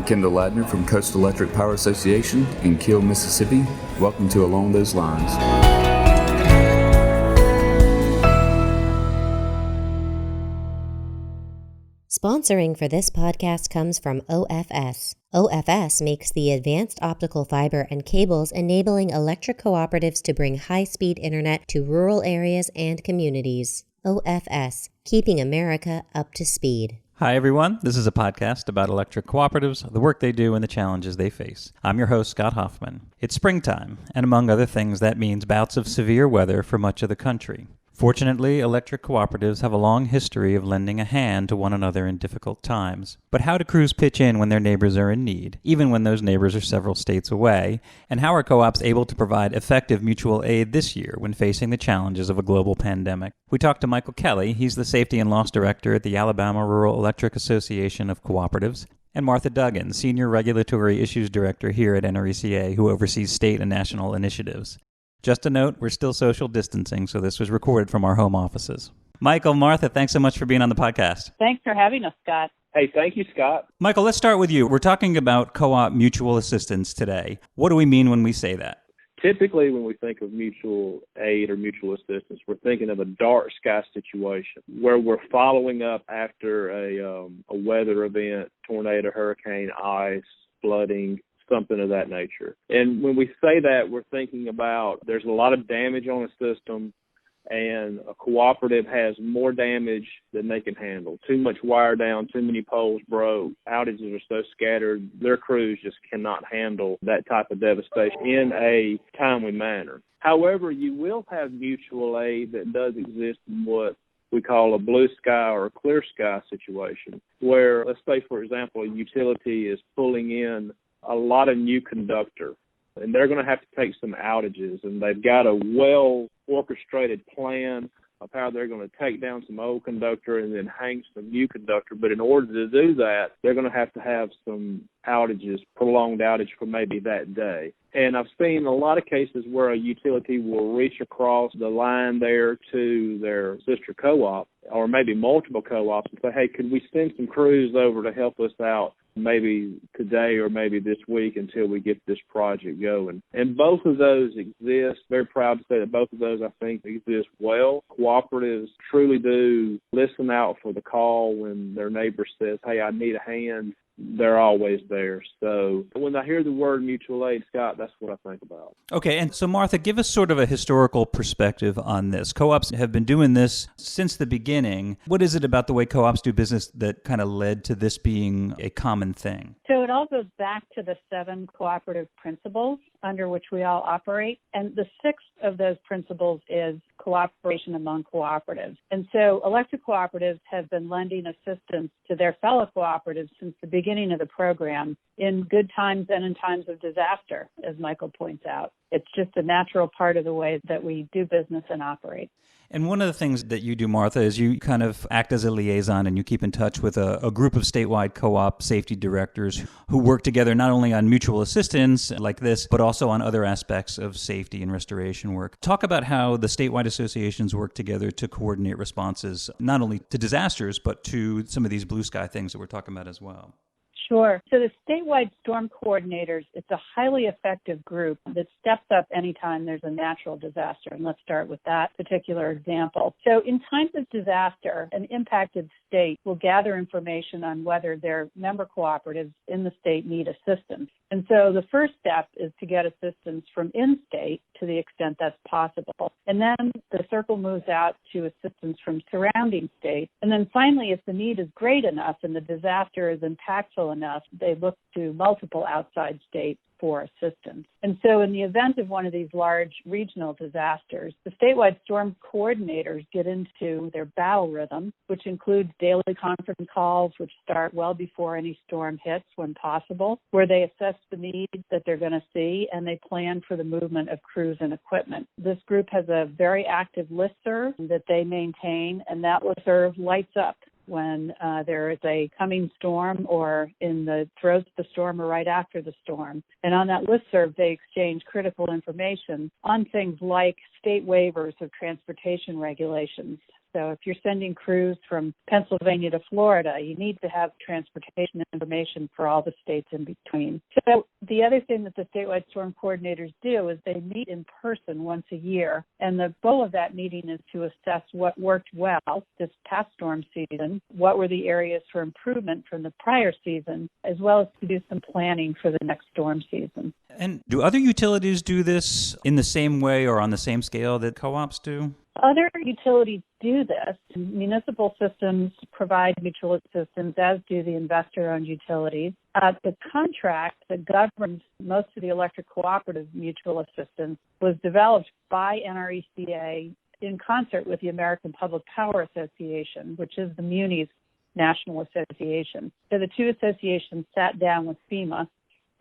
Kendall Ladner from Coastal Electric Power Association in Kiel, Mississippi. Welcome to Along Those Lines. Sponsoring for this podcast comes from OFS. OFS makes the advanced optical fiber and cables enabling electric cooperatives to bring high-speed internet to rural areas and communities. OFS, keeping America up to speed. Hi, everyone. This is a podcast about electric cooperatives, the work they do, and the challenges they face. I'm your host, Scott Hoffman. It's springtime, and among other things, that means bouts of severe weather for much of the country. Fortunately, electric cooperatives have a long history of lending a hand to one another in difficult times. But how do crews pitch in when their neighbors are in need, even when those neighbors are several states away? And how are co-ops able to provide effective mutual aid this year when facing the challenges of a global pandemic? We talked to Michael Kelley. He's the Safety and Loss Director at the Alabama Rural Electric Association of Cooperatives, and Martha Duggan, Senior Regulatory Issues Director here at NRECA, who oversees state and national initiatives. Just a note, we're still social distancing, so this was recorded from our home offices. Michael, Martha, thanks so much for being on the podcast. Thanks for having us, Scott. Hey, thank you, Scott. Michael, let's start with you. We're talking about co-op mutual assistance today. What do we mean when we say that? Typically, when we think of mutual aid or mutual assistance, we're thinking of a dark sky situation where we're following up after a weather event, tornado, hurricane, ice, flooding, something of that nature. And when we say that, we're thinking about there's a lot of damage on the system, and a cooperative has more damage than they can handle. Too much wire down, too many poles broke, outages are so scattered, their crews just cannot handle that type of devastation in a timely manner. However, you will have mutual aid that does exist in what we call a blue sky or a clear sky situation, where, let's say, for example, a utility is pulling in a lot of new conductor, and they're going to have to take some outages, and they've got a well-orchestrated plan of how they're going to take down some old conductor and then hang some new conductor. But in order to do that, they're going to have some outages, prolonged outage for maybe that day. And I've seen a lot of cases where a utility will reach across the line there to their sister co-op, or maybe multiple co-ops, and say, hey, could we send some crews over to help us out maybe today or maybe this week until we get this project going. And both of those exist. Very proud to say that both of those, I think, exist well. Cooperatives truly do listen out for the call when their neighbor says, hey, I need a hand. They're always there. So when I hear the word mutual aid, Scott, that's what I think about. Okay, and so Martha, give us sort of a historical perspective on this. Co-ops have been doing this since the beginning. What is it about the way co-ops do business that kind of led to this being a common thing? So it all goes back to the 7 cooperative principles under which we all operate. And the 6th of those principles is cooperation among cooperatives. And so electric cooperatives have been lending assistance to their fellow cooperatives since the beginning of the program in good times and in times of disaster, as Michael points out. It's just a natural part of the way that we do business and operate. And one of the things that you do, Martha, is you kind of act as a liaison and you keep in touch with a group of statewide co-op safety directors who work together not only on mutual assistance like this, but also on other aspects of safety and restoration work. Talk about how the statewide associations work together to coordinate responses, not only to disasters, but to some of these blue sky things that we're talking about as well. Sure. So the statewide storm coordinators, it's a highly effective group that steps up anytime there's a natural disaster. And let's start with that particular example. So in times of disaster, an impacted state will gather information on whether their member cooperatives in the state need assistance. And so the first step is to get assistance from in-state to the extent that's possible. And then the circle moves out to assistance from surrounding states. And then finally, if the need is great enough and the disaster is impactful enough, they look to multiple outside states for assistance. And so in the event of one of these large regional disasters, the statewide storm coordinators get into their battle rhythm, which includes daily conference calls, which start well before any storm hits when possible, where they assess the needs that they're going to see and they plan for the movement of crews and equipment. This group has a very active listserv that they maintain, and that listserv lights up when there is a coming storm or in the throes of the storm or right after the storm. And on that listserv, they exchange critical information on things like state waivers of transportation regulations, So if you're sending crews from Pennsylvania to Florida, you need to have transportation information for all the states in between. So the other thing that the statewide storm coordinators do is they meet in person once a year. And the goal of that meeting is to assess what worked well this past storm season, what were the areas for improvement from the prior season, as well as to do some planning for the next storm season. And do other utilities do this in the same way or on the same scale that co-ops do? Other utilities do this. Municipal systems provide mutual assistance, as do the investor-owned utilities. The contract that governs most of the electric cooperative mutual assistance was developed by NRECA in concert with the American Public Power Association, which is the Munis National Association. So the two associations sat down with FEMA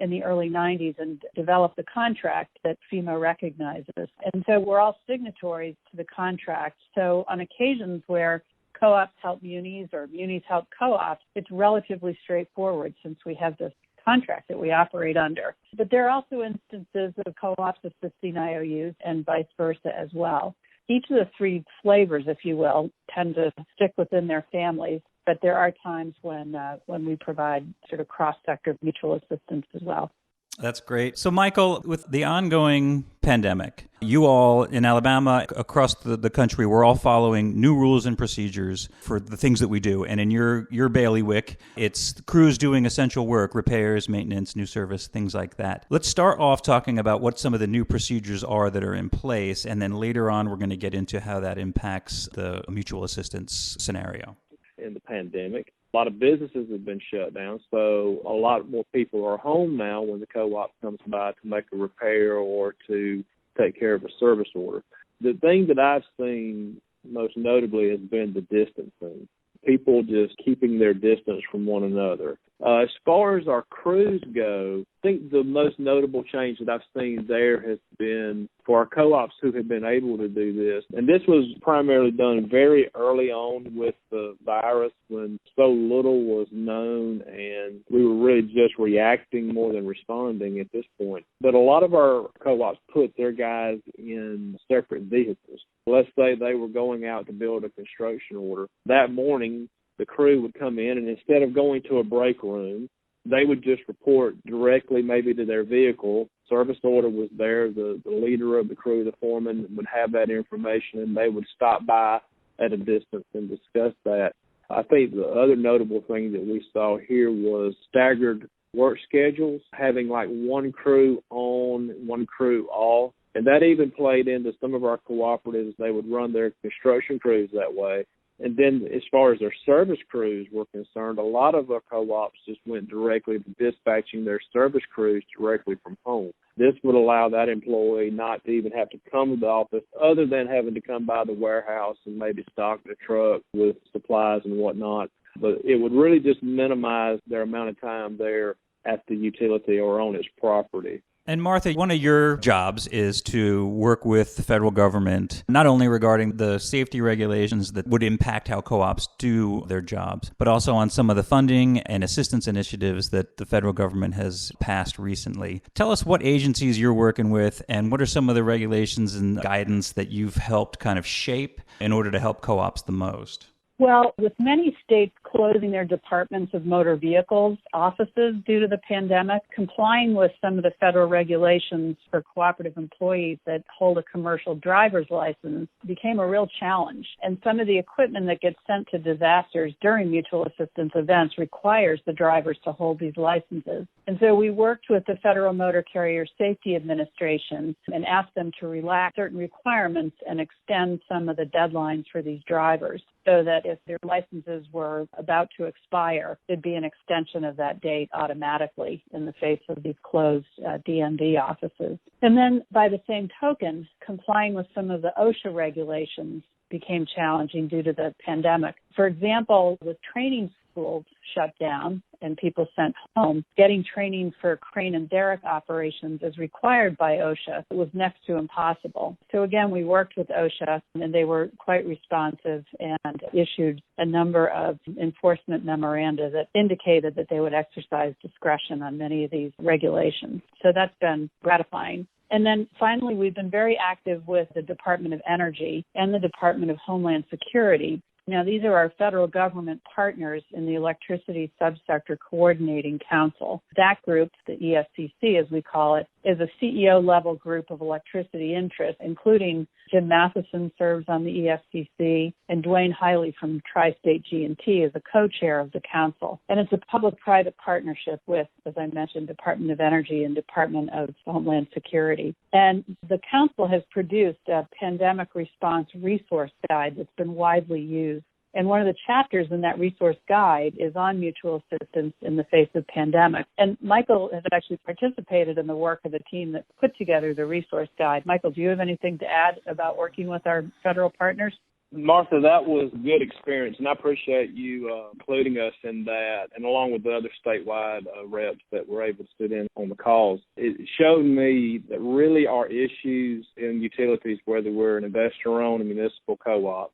in the early 90s and developed the contract that FEMA recognizes. And so we're all signatories to the contract. So on occasions where co-ops help munis or munis help co-ops, it's relatively straightforward since we have this contract that we operate under. But there are also instances of co-ops assisting IOUs and vice versa as well. Each of the three flavors, if you will, tend to stick within their families. But there are times when we provide sort of cross-sector mutual assistance as well. That's great. So, Michael, with the ongoing pandemic, you all in Alabama, across the country, we're all following new rules and procedures for the things that we do. And in your bailiwick, it's crews doing essential work, repairs, maintenance, new service, things like that. Let's start off talking about what some of the new procedures are that are in place. And then later on, we're going to get into how that impacts the mutual assistance scenario. In the pandemic, a lot of businesses have been shut down, so a lot more people are home now when the co-op comes by to make a repair or to take care of a service order. The thing that I've seen most notably has been the distancing. People just keeping their distance from one another. As far as our crews go, I think the most notable change that I've seen there has been for our co-ops who have been able to do this. And this was primarily done very early on with the virus when so little was known and we were really just reacting more than responding at this point. But a lot of our co-ops put their guys in separate vehicles. Let's say they were going out to build a construction order. That morning, the crew would come in, and instead of going to a break room, they would just report directly maybe to their vehicle. Service order was there. The leader of the crew, the foreman, would have that information, and they would stop by at a distance and discuss that. I think the other notable thing that we saw here was staggered work schedules, having like one crew on, one crew off. And that even played into some of our cooperatives. They would run their construction crews that way. And then as far as their service crews were concerned, a lot of our co-ops just went directly to dispatching their service crews directly from home. This would allow that employee not to even have to come to the office other than having to come by the warehouse and maybe stock the truck with supplies and whatnot. But it would really just minimize their amount of time there at the utility or on its property. And Martha, one of your jobs is to work with the federal government, not only regarding the safety regulations that would impact how co-ops do their jobs, but also on some of the funding and assistance initiatives that the federal government has passed recently. Tell us what agencies you're working with and what are some of the regulations and guidance that you've helped kind of shape in order to help co-ops the most. Well, with many states closing their departments of motor vehicles offices due to the pandemic, complying with some of the federal regulations for cooperative employees that hold a commercial driver's license became a real challenge. And some of the equipment that gets sent to disasters during mutual assistance events requires the drivers to hold these licenses. And so we worked with the Federal Motor Carrier Safety Administration and asked them to relax certain requirements and extend some of the deadlines for these drivers, so that if their licenses were about to expire, there'd be an extension of that date automatically in the face of these closed DMV offices. And then by the same token, complying with some of the OSHA regulations became challenging due to the pandemic. For example, with training schools shut down and people sent home, getting training for crane and derrick operations as required by OSHA was next to impossible. So again, we worked with OSHA and they were quite responsive and issued a number of enforcement memoranda that indicated that they would exercise discretion on many of these regulations. So that's been gratifying. And then finally, we've been very active with the Department of Energy and the Department of Homeland Security. Now, these are our federal government partners in the Electricity Subsector Coordinating Council. That group, the ESCC as we call it, is a CEO-level group of electricity interests, including Jim Matheson serves on the ESCC, and Dwayne Hiley from Tri-State G&T is a co-chair of the council. And it's a public-private partnership with, as I mentioned, Department of Energy and Department of Homeland Security. And the council has produced a pandemic response resource guide that's been widely used. And one of the chapters in that resource guide is on mutual assistance in the face of pandemic. And Michael has actually participated in the work of the team that put together the resource guide. Michael, do you have anything to add about working with our federal partners? Martha, that was a good experience, and I appreciate you including us in that, and along with the other statewide reps that were able to sit in on the calls. It showed me that really our issues in utilities, whether we're an investor-owned or municipal co-op,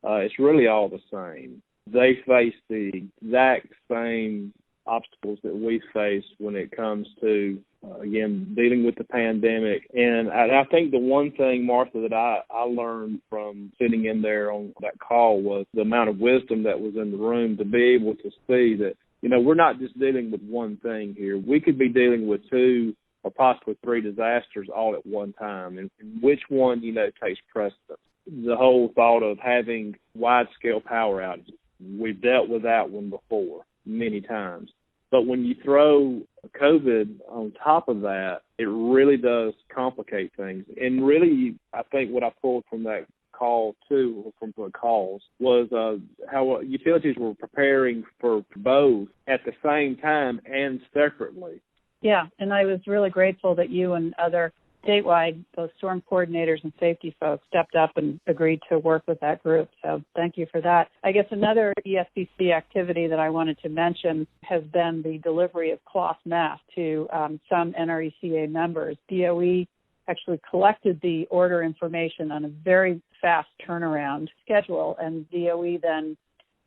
it's really all the same. They face the exact same obstacles that we face when it comes to, again, dealing with the pandemic. And I think the one thing, Martha, that I learned from sitting in there on that call was the amount of wisdom that was in the room to be able to see that, we're not just dealing with one thing here. We could be dealing with 2 or possibly 3 disasters all at one time, and which one, takes precedence. The whole thought of having wide-scale power outages, we've dealt with that one before many times. But when you throw COVID on top of that, it really does complicate things. And really, I think what I pulled from that call, too, or from the calls, was how utilities were preparing for both at the same time and separately. Yeah, and I was really grateful that you and other statewide, both storm coordinators and safety folks stepped up and agreed to work with that group. So thank you for that. I guess another ESCC activity that I wanted to mention has been the delivery of cloth masks to some NRECA members. DOE actually collected the order information on a very fast turnaround schedule, and DOE then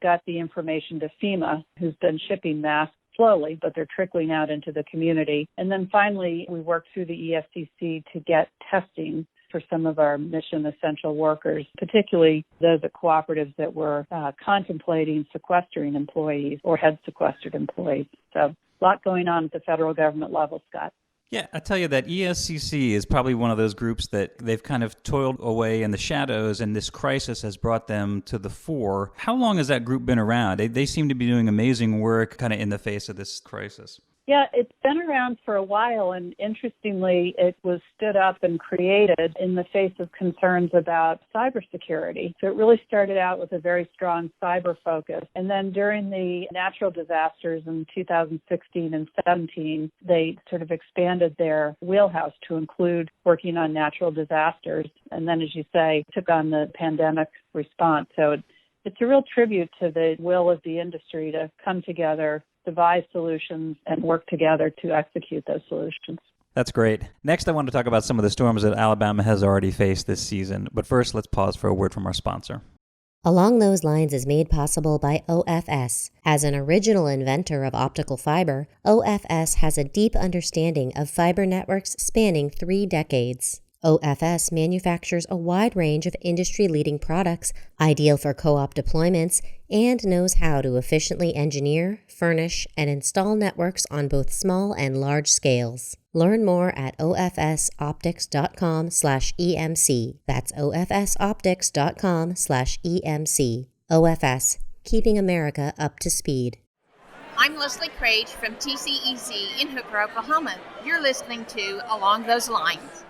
got the information to FEMA, who's been shipping masks slowly, but they're trickling out into the community. And then finally, we worked through the ESCC to get testing for some of our mission essential workers, particularly those at cooperatives that were contemplating sequestering employees or had sequestered employees. So a lot going on at the federal government level, Scott. Yeah, I tell you that ESCC is probably one of those groups that they've kind of toiled away in the shadows, and this crisis has brought them to the fore. How long has that group been around? They seem to be doing amazing work kind of in the face of this crisis. Yeah, it's been around for a while, and interestingly, it was stood up and created in the face of concerns about cybersecurity. So it really started out with a very strong cyber focus. And then during the natural disasters in 2016 and 17, they sort of expanded their wheelhouse to include working on natural disasters. And then, as you say, took on the pandemic response. So it's a real tribute to the will of the industry to come together, devise solutions, and work together to execute those solutions. That's great. Next, I want to talk about some of the storms that Alabama has already faced this season. But first, let's pause for a word from our sponsor. Along Those Lines is made possible by OFS. As an original inventor of optical fiber, OFS has a deep understanding of fiber networks spanning 3 decades. OFS manufactures a wide range of industry-leading products, ideal for co-op deployments, and knows how to efficiently engineer, furnish, and install networks on both small and large scales. Learn more at ofsoptics.com/EMC. That's ofsoptics.com/EMC. OFS, keeping America up to speed. I'm Leslie Crage from TCEC in Hooker, Oklahoma. You're listening to Along Those Lines.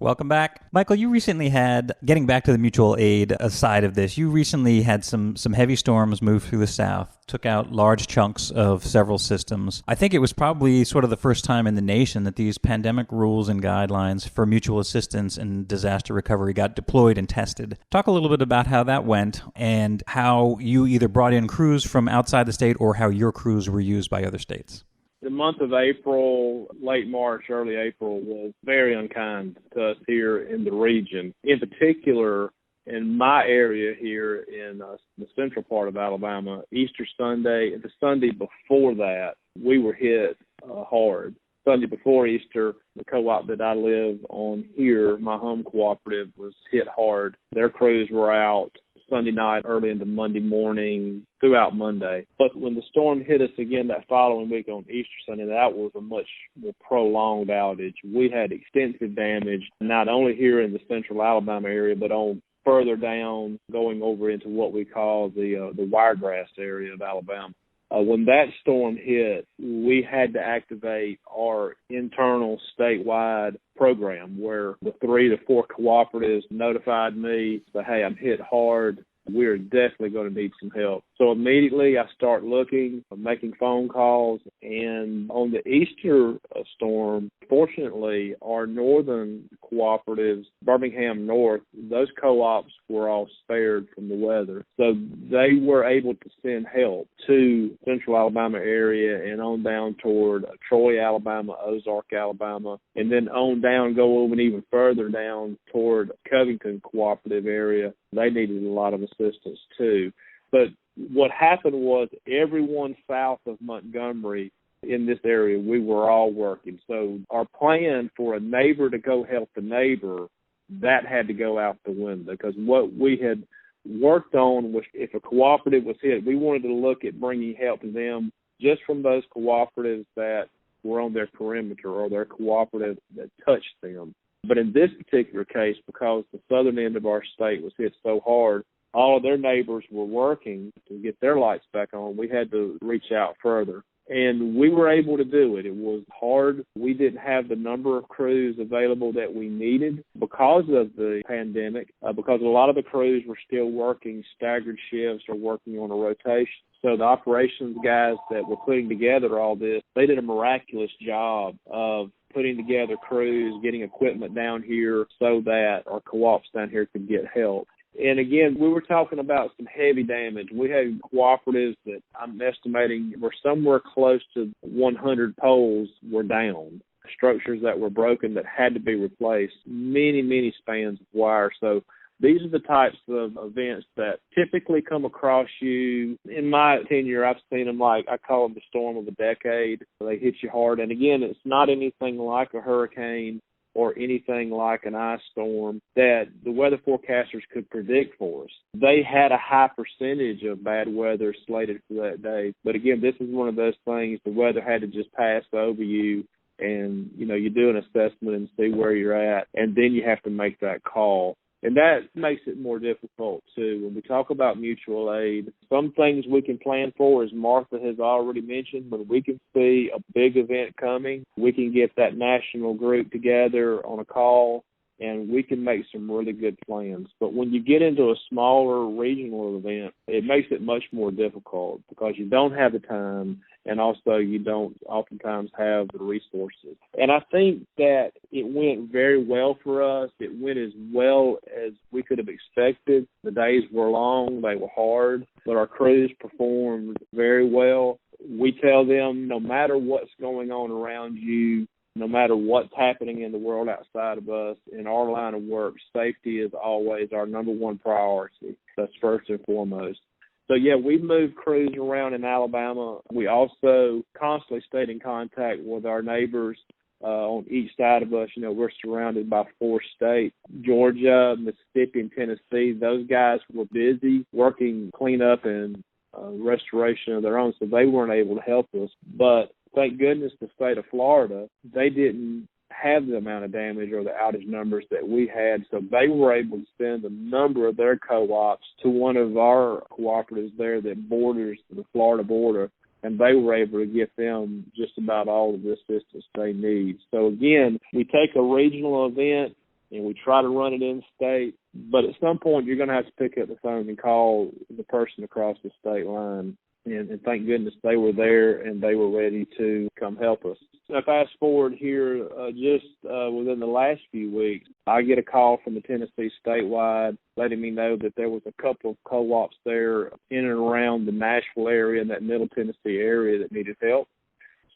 Welcome back. Michael, you recently had, getting back to the mutual aid side of this, you recently had some heavy storms move through the South, took out large chunks of several systems. I think it was probably sort of the first time in the nation that these pandemic rules and guidelines for mutual assistance and disaster recovery got deployed and tested. Talk a little bit about how that went and how you either brought in crews from outside the state or how your crews were used by other states. The month of April, late March, early April, was very unkind to us here in the region. In particular, in my area here in the central part of Alabama, Easter Sunday and the Sunday before that, we were hit hard. Sunday before Easter, the co-op that I live on here, my home cooperative, was hit hard. Their crews were out Sunday night, early into Monday morning, throughout Monday. But when the storm hit us again that following week on Easter Sunday, that was a much more prolonged outage. We had extensive damage, not only here in the central Alabama area, but on further down, going over into what we call the Wiregrass area of Alabama. When that storm hit, we had to activate our internal statewide program where the 3 to 4 cooperatives notified me, said, hey, I'm hit hard. We're definitely going to need some help. So immediately I start looking, making phone calls, and on the Easter storm, fortunately, our northern cooperatives, Birmingham North, those co-ops were all spared from the weather. So they were able to send help to central Alabama area and on down toward Troy, Alabama, Ozark, Alabama, and then on down, go over and even further down toward Covington cooperative area. They needed a lot of assistance too. But what happened was everyone south of Montgomery in this area, we were all working. So our plan for a neighbor to go help the neighbor, that had to go out the window, because what we had worked on was if a cooperative was hit, we wanted to look at bringing help to them just from those cooperatives that were on their perimeter or their cooperative that touched them. But in this particular case, because the southern end of our state was hit so hard, all of their neighbors were working to get their lights back on. We had to reach out further. And we were able to do it. It was hard. We didn't have the number of crews available that we needed because of the pandemic, because a lot of the crews were still working staggered shifts or working on a rotation. So the operations guys that were putting together all this, they did a miraculous job of putting together crews, getting equipment down here so that our co-ops down here could get help. And again, we were talking about some heavy damage. We had cooperatives that I'm estimating were somewhere close to 100 poles were down, structures that were broken that had to be replaced, many spans of wire. So these are the types of events that typically come across you. In my tenure, I've seen them like, I call them the storm of a decade. They hit you hard. And again, it's not anything like a hurricane or anything like an ice storm that the weather forecasters could predict for us. They had a high percentage of bad weather slated for that day. But again, this is one of those things, the weather had to just pass over you, and, you know, you do an assessment and see where you're at, and then you have to make that call. And that makes it more difficult, too. When we talk about mutual aid, some things we can plan for, as Martha has already mentioned, when we can see a big event coming, we can get that national group together on a call, and we can make some really good plans. But when you get into a smaller regional event, it makes it much more difficult because you don't have the time, and also you don't oftentimes have the resources. And I think that it went very well for us. It went as well as we could have expected. The days were long, they were hard, but our crews performed very well. We tell them no matter what's going on around you, no matter what's happening in the world outside of us, in our line of work, safety is always our number one priority. That's first and foremost. So, yeah, we move crews around in Alabama. We also constantly stayed in contact with our neighbors on each side of us. You know, we're surrounded by 4 states, Georgia, Mississippi, and Tennessee. Those guys were busy working cleanup and restoration of their own, so they weren't able to help us. But thank goodness the state of Florida, they didn't have the amount of damage or the outage numbers that we had, so they were able to send a number of their co-ops to one of our cooperatives there that borders the Florida border, and they were able to get them just about all of the assistance they need. So again, we take a regional event and we try to run it in state, but at some point you're going to have to pick up the phone and call the person across the state line. And thank goodness they were there and they were ready to come help us. Now, fast forward here, just within the last few weeks, I get a call from the Tennessee Statewide letting me know that there was a couple of co-ops there in and around the Nashville area and that Middle Tennessee area that needed help.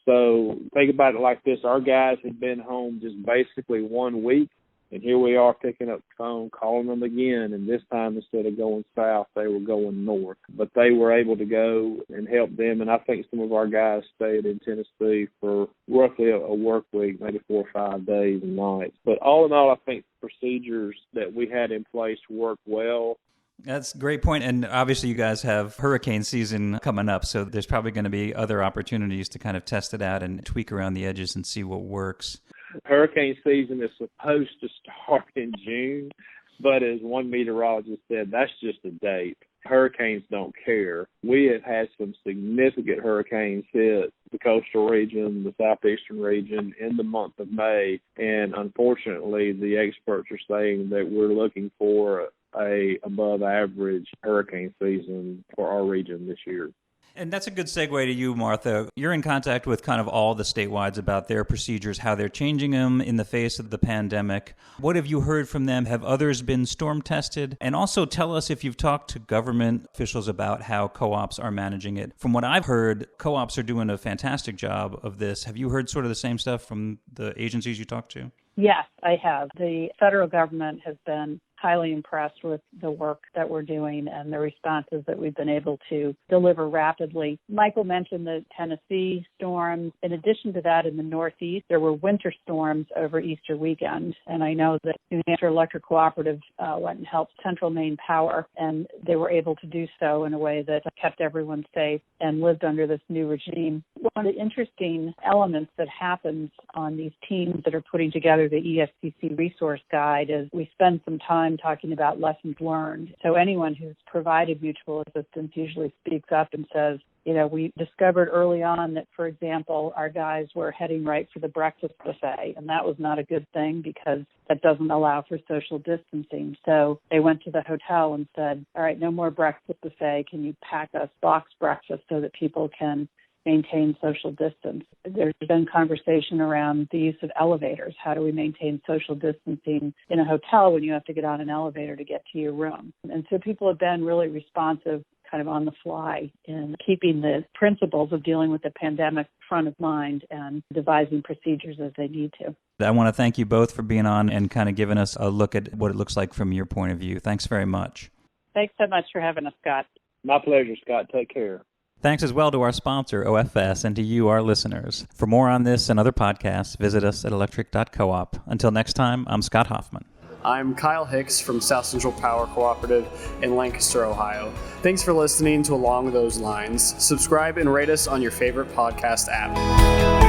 So think about it like this. Our guys had been home just basically 1 week, And here we are picking up the phone, calling them again, and this time instead of going south, they were going north. But they were able to go and help them, and I think some of our guys stayed in Tennessee for roughly a work week, maybe 4 or 5 days and nights. But all in all, I think the procedures that we had in place worked well. That's a great point. And obviously you guys have hurricane season coming up, so there's probably going to be other opportunities to kind of test it out and tweak around the edges and see what works. Hurricane season is supposed to start in June, but as one meteorologist said, that's just a date. Hurricanes don't care. We have had some significant hurricanes hit the coastal region, the southeastern region in the month of May, and unfortunately the experts are saying that we're looking for a above average hurricane season for our region this year. And that's a good segue to you, Martha. You're in contact with kind of all the statewides about their procedures, how they're changing them in the face of the pandemic. What have you heard from them? Have others been storm tested? And also tell us if you've talked to government officials about how co-ops are managing it. From what I've heard, co-ops are doing a fantastic job of this. Have you heard sort of the same stuff from the agencies you talk to? Yes, I have. The federal government has been highly impressed with the work that we're doing and the responses that we've been able to deliver rapidly. Michael mentioned the Tennessee storms. In addition to that, in the Northeast, there were winter storms over Easter weekend. And I know that New Hampshire Electric Cooperative went and helped Central Maine Power, and they were able to do so in a way that kept everyone safe and lived under this new regime. One of the interesting elements that happens on these teams that are putting together the ESUC resource guide is we spend some time talking about lessons learned. So anyone who's provided mutual assistance usually speaks up and says, we discovered early on that, for example, our guys were heading right for the breakfast buffet, and that was not a good thing because that doesn't allow for social distancing. So they went to the hotel and said, all right, no more breakfast buffet. Can you pack us box breakfast so that people can maintain social distance? There's been conversation around the use of elevators. How do we maintain social distancing in a hotel when you have to get on an elevator to get to your room? And so people have been really responsive, kind of on the fly, in keeping the principles of dealing with the pandemic front of mind and devising procedures as they need to. I want to thank you both for being on and kind of giving us a look at what it looks like from your point of view. Thanks very much. Thanks so much for having us, Scott. My pleasure, Scott. Take care. Thanks as well to our sponsor, OFS, and to you, our listeners. For more on this and other podcasts, visit us at electric.coop. Until next time, I'm Scott Hoffman. I'm Kyle Hicks from South Central Power Cooperative in Lancaster, Ohio. Thanks for listening to Along Those Lines. Subscribe and rate us on your favorite podcast app.